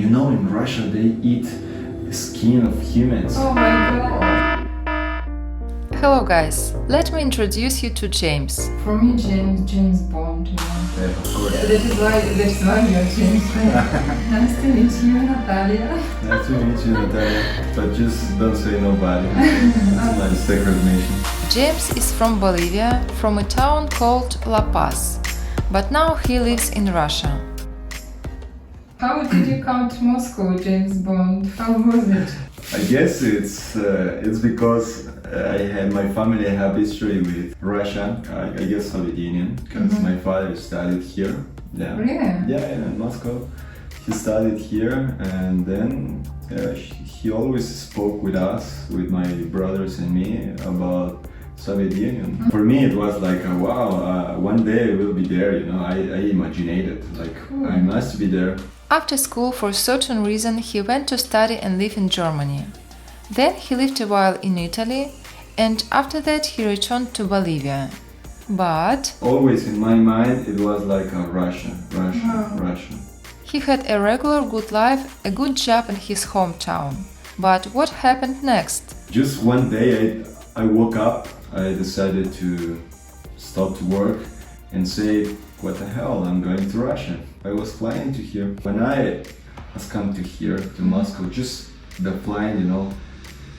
You know, in Russia they eat skin of humans. Oh my god. Hello guys, let me introduce you to James. For me, James Bond, you know. Yeah, of course. That is why you're James Bond. Nice to meet you, Natalia. Nice to meet you, Natalia. But just don't say nobody. It's my sacred mission. James is from Bolivia, from a town called La Paz, but now he lives in Russia. How did you come to Moscow, James Bond? How was it? I guess it's because my family have history with Russia. I guess Soviet Union, because my father studied here. Yeah. Really? Yeah, in Moscow. He studied here, and then he always spoke with us, with my brothers and me, about Soviet Union. For me, it was like, wow, one day I will be there. You know, I imagined it. Like, I must be there. After school, for a certain reason, he went to study and live in Germany. Then he lived a while in Italy, and after that he returned to Bolivia. But Always in my mind, it was like Russia. he had a regular good life, a good job in his hometown. But what happened next? Just one day I woke up, I decided to stop to work and say, what the hell, I'm going to Russia. I was flying to here. When I was come to here, to Moscow, just the flying, you know,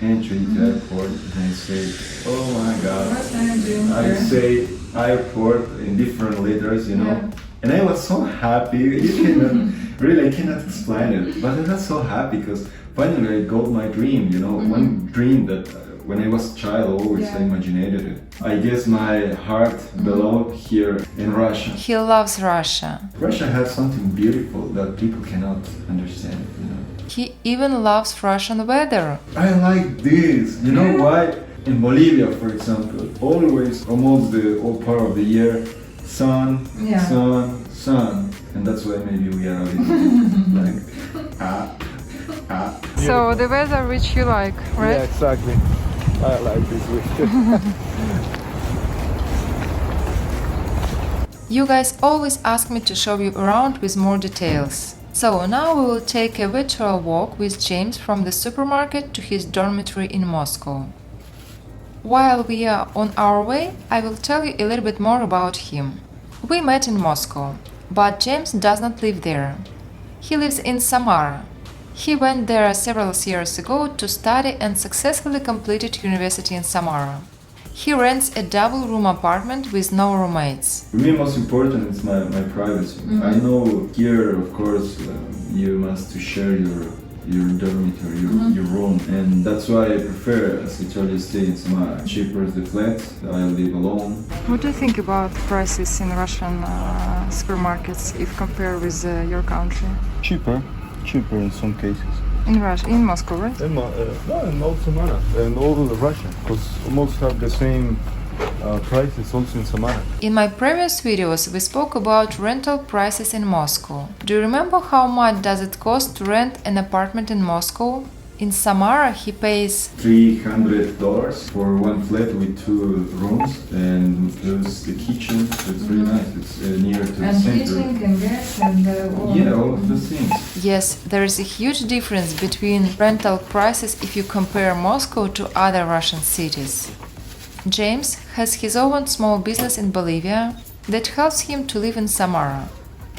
entering the airport, and I say, oh my god. What are you doing I here? say airport in different letters, you know. Yeah. And I was so happy, you cannot, really I cannot explain it, but I was so happy because finally I got my dream, you know, one dream that when I was a child always I imagined it. I guess my heart belonged here in Russia. He loves Russia. Russia has something beautiful that people cannot understand, you know. He even loves Russian weather. I like this, you know why? In Bolivia, for example, always, almost the whole part of the year, sun, sun, and that's why maybe we are a little like, So the weather which you like, right? Yeah, exactly. I like this week. You guys always ask me to show you around with more details. So now we will take a virtual walk with James from the supermarket to his dormitory in Moscow. While we are on our way, I will tell you a little bit more about him. We met in Moscow, but James does not live there. He lives in Samara. He went there several years ago to study and successfully completed university in Samara. He rents a double-room apartment with no roommates. For me, most important is my privacy. I know here, of course, you must to share your dormitory, your room, and that's why I prefer, as I told you, stay in Samara. Cheaper is the flat, I live alone. What do you think about prices in Russian supermarkets if compared with your country? Cheaper in some cases. In Russia, in Moscow, right? In all Samara and all Russia, because almost have the same prices also in Samara. In my previous videos, we spoke about rental prices in Moscow. Do you remember how much does it cost to rent an apartment in Moscow? In Samara, he pays $300 for one flat with 2 rooms, and there's the kitchen. It's really nice. It's near to the And center. heating and gas and all. Yeah, all of those things. Yes, there is a huge difference between rental prices if you compare Moscow to other Russian cities. James has his own small business in Bolivia that helps him to live in Samara.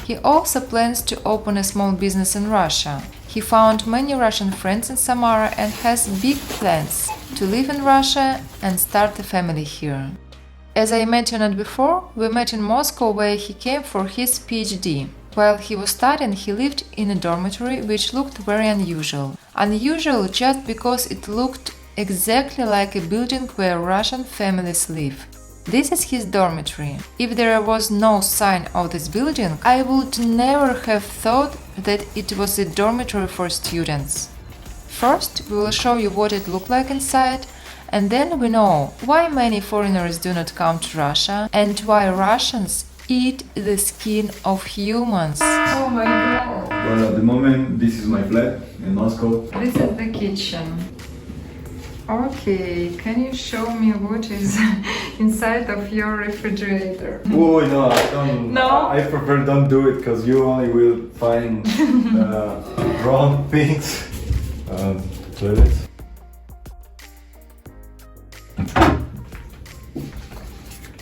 He also plans to open a small business in Russia. He found many Russian friends in Samara and has big plans to live in Russia and start a family here. As I mentioned before, we met in Moscow where he came for his PhD. While he was studying, he lived in a dormitory which looked very unusual. Unusual just because it looked exactly like a building where Russian families live. This is his dormitory. If there was no sign of this building, I would never have thought that it was a dormitory for students. First, we will show you what it looked like inside, and then we know why many foreigners do not come to Russia and why Russians eat the skin of humans. Oh my god. Well, at the moment, this is my flat in Moscow. This is the kitchen. Okay, can you show me what is inside of your refrigerator? Oh no, I don't. No? I prefer don't do it because you only will find wrong things. Toilets.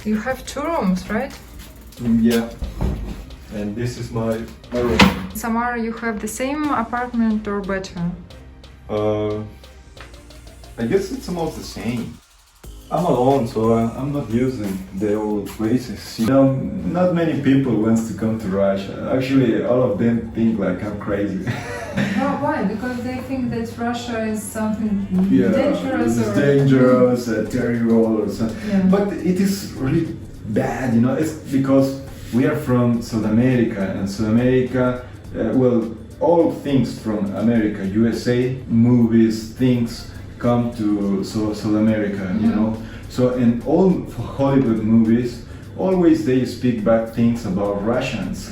You have 2 rooms, right? Yeah. And this is my room. Samara, you have the same apartment or better? I guess it's almost the same. I'm alone, so I'm not using the old places. You know, not many people wants to come to Russia. Actually, all of them think like I'm crazy. Why? Because they think that Russia is something Yeah, dangerous it's or... dangerous, terrible or something. Yeah. But it is really bad, you know. It's because we are from South America, and South America, well, all things from America, USA, movies, things come to South America, you know. So in all Hollywood movies, always they speak bad things about Russians.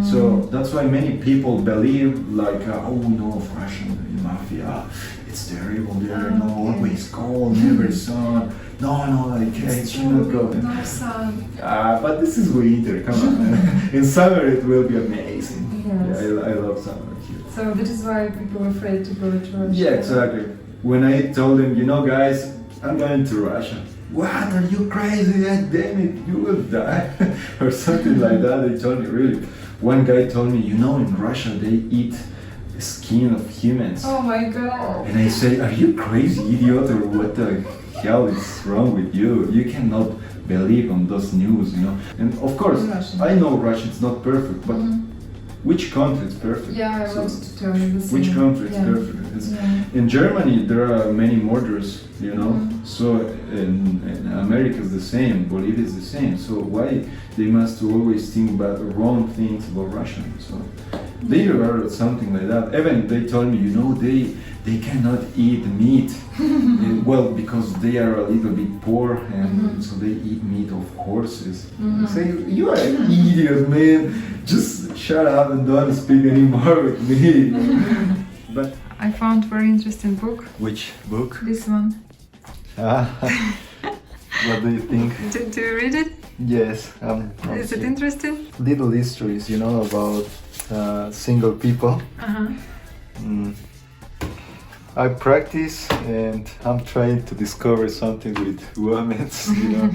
So that's why many people believe like, oh no, Russian mafia, it's terrible there, no, always cold, never sun. No, I can't, should not go. No sun. But this is winter, come on. In summer it will be amazing. Yes. Yeah, I love summer here. So that is why people are afraid to go to Russia. Yeah, exactly. When I told them, you know guys, I'm going to Russia. What, are you crazy? Damn it, you will die. Or something like that, they told me, really. One guy told me, you know, in Russia they eat the skin of humans. Oh my god. And I say, are you crazy, idiot, or what the hell is wrong with you? You cannot believe on those news, you know. And of course, Russian. I know Russia is not perfect, but which country is perfect? Yeah, I So, wanted to tell you the same. which country is Yeah. perfect? Yeah. In Germany, there are many murders, you know. So in America is the same, Bolivia is the same. So why they must always think about wrong things about Russians? So they are something like that. Even they told me, you know, they cannot eat meat. Well, because they are a little bit poor, and so they eat meat of horses. I say, you are an idiot, man. Just shut up and don't speak anymore with me. But I found very interesting book. which book? This one. What do you think? Do you read it? Yes, Is it interesting? little histories, you know, about single people. I practice and I'm trying to discover something with women, you know,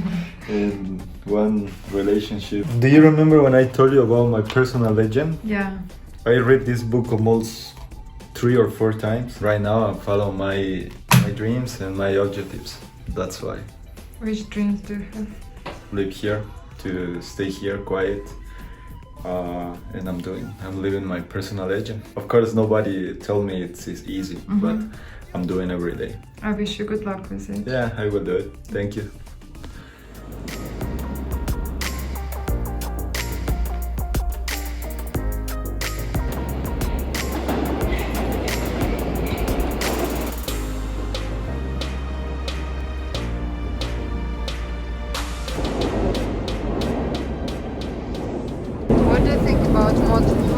in one relationship. Do you remember when I told you about my personal legend? Yeah. I read this book almost 3 or 4 times. Right now I follow my dreams and my objectives. That's why. Which dreams do you have? Live here, to stay here quiet. And I'm living my personal legend. Of course, nobody tell me it's easy, but I'm doing every day. I wish you good luck with it. Yeah, I will do it. Thank you. What do you think about modern